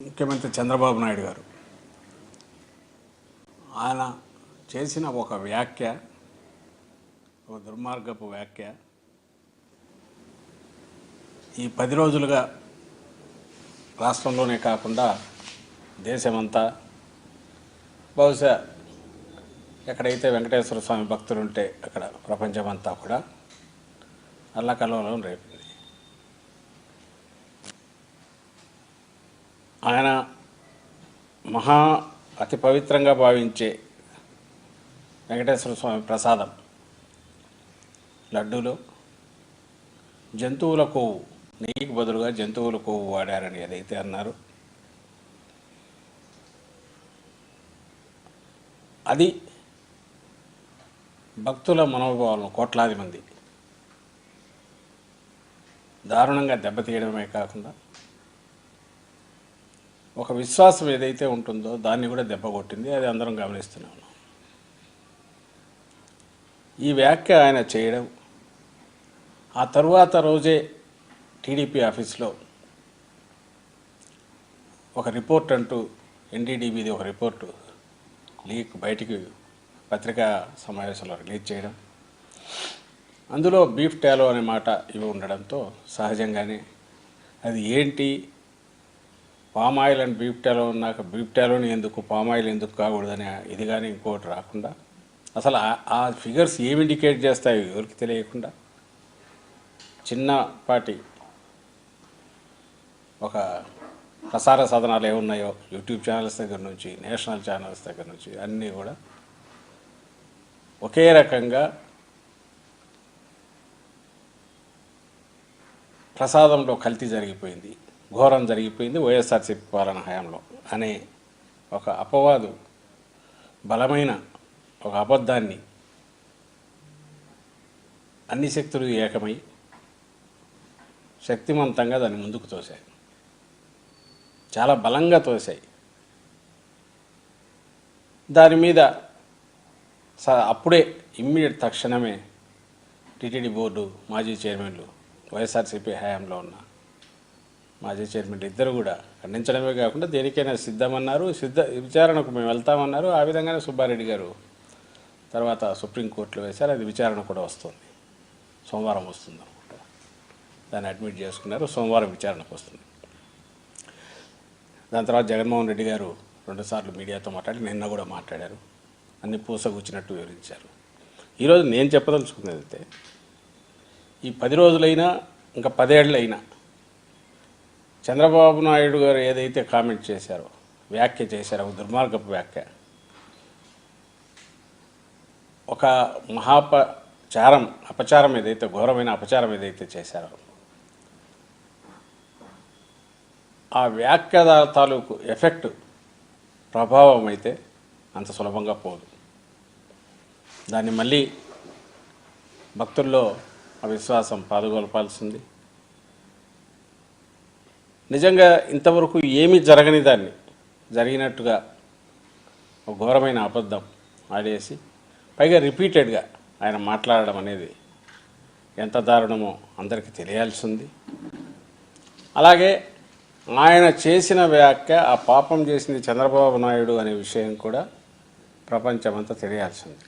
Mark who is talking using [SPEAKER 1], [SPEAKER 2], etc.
[SPEAKER 1] ముఖ్యమంత్రి చంద్రబాబు నాయుడు గారు ఆయన చేసిన ఒక వ్యాఖ్య, ఒక దుర్మార్గపు వ్యాఖ్య ఈ 10 రోజులుగా రాష్ట్రంలోనే కాకుండా దేశమంతా, బహుశా ఎక్కడైతే వెంకటేశ్వర స్వామి భక్తులు ఉంటే అక్కడ ప్రపంచమంతా కూడా అల్లకల్లోలం రేపింది. ఆయన అతి పవిత్రంగా భావించే వెంకటేశ్వర స్వామి ప్రసాదం లడ్డూలో జంతువుల కొవ్వు, నెయ్యికి బదులుగా జంతువుల కొవ్వు వాడారని ఏదైతే అన్నారు, అది భక్తుల మనోభావాలను కోట్లాది మంది దారుణంగా దెబ్బతీయడమే కాకుండా ఒక విశ్వాసం ఏదైతే ఉంటుందో దాన్ని కూడా దెబ్బ కొట్టింది. అది అందరం గమనిస్తున్నాము. ఈ వ్యాఖ్య ఆయన చేయడం, ఆ తరువాత రోజే టీడీపీ ఆఫీస్లో ఒక రిపోర్ట్ అంటూ ఎన్డీడీబీది ఒక రిపోర్టు లీక్ బయటికి పత్రికా సమావేశంలో రిలీజ్ చేయడం, అందులో బీఫ్ టాలో అనే మాట ఇవి ఉండడంతో సహజంగానే అది ఏంటి, పామ్ ఆయిల్ అండ్ బీఫ్ టాలో ఉన్నాక బీఫ్ టాలోని ఎందుకు, పామ్ ఆయిల్ ఎందుకు కాకూడదని ఇది కానీ ఇంకోటి రాకుండా, అసలు ఆ ఫిగర్స్ ఏమి ఇండికేట్ చేస్తాయి ఎవరికి తెలియకుండా చిన్నపాటి ఒక ప్రసార సాధనాలు ఏమున్నాయో యూట్యూబ్ ఛానల్స్ దగ్గర నుంచి నేషనల్ ఛానల్స్ దగ్గర నుంచి అన్నీ కూడా ఒకే రకంగా ప్రసాదంలో కల్తీ జరిగిపోయింది, ఘోరం జరిగిపోయింది వైఎస్ఆర్సీపీ పాలన హయాంలో అనే ఒక అపవాదు, బలమైన ఒక అబద్ధాన్ని అన్ని శక్తులు ఏకమై శక్తివంతంగా దాన్ని ముందుకు తోశాయి, చాలా బలంగా తోశాయి. దాని మీద అప్పుడే ఇమ్మీడియట్ తక్షణమే టీటీడీ బోర్డు మాజీ చైర్మన్లు, వైఎస్ఆర్సీపీ హయాంలో ఉన్న మాజీ చైర్మన్లు ఇద్దరు కూడా ఖండించడమే కాకుండా దేనికైనా సిద్ధమన్నారు, విచారణకు మేము వెళ్తామన్నారు. ఆ విధంగానే సుబ్బారెడ్డి గారు తర్వాత సుప్రీంకోర్టులో వేశారు. అది విచారణ కూడా వస్తుంది, సోమవారం వస్తుంది అనుకుంటా. దాన్ని అడ్మిట్ చేసుకున్నారు, సోమవారం విచారణకు వస్తుంది. దాని తర్వాత జగన్మోహన్ రెడ్డి గారు 2 సార్లు మీడియాతో మాట్లాడి నిన్న కూడా మాట్లాడారు, అన్ని పూసగుచ్చినట్టు వివరించారు. ఈరోజు నేను చెప్పదలుచుకున్నది అయితే ఈ 10 రోజులైనా ఇంకా 10 ఏళ్ళైనా చంద్రబాబు నాయుడు గారు ఏదైతే కామెంట్ చేశారో, వ్యాఖ్య చేశారో, ఒక దుర్మార్గపు వ్యాఖ్య, ఒక అపచారం ఏదైతే, ఘోరమైన అపచారం ఏదైతే చేశారో, ఆ వ్యాఖ్య తాలూకు ఎఫెక్ట్, ప్రభావం అయితే అంత సులభంగా పోదు. దాన్ని మళ్ళీ భక్తుల్లో ఆ విశ్వాసం పాదుగొల్పాల్సింది. నిజంగా ఇంతవరకు ఏమీ జరగని దాన్ని జరిగినట్టుగా ఒక ఘోరమైన అబద్ధం ఆడేసి పైగా రిపీటెడ్గా ఆయన మాట్లాడడం అనేది ఎంత దారుణమో అందరికీ తెలియాల్సింది. అలాగే ఆయన చేసిన వ్యాఖ్య, ఆ పాపం చేసింది చంద్రబాబు నాయుడు అనే విషయం కూడా ప్రపంచమంతా తెలియాల్సింది.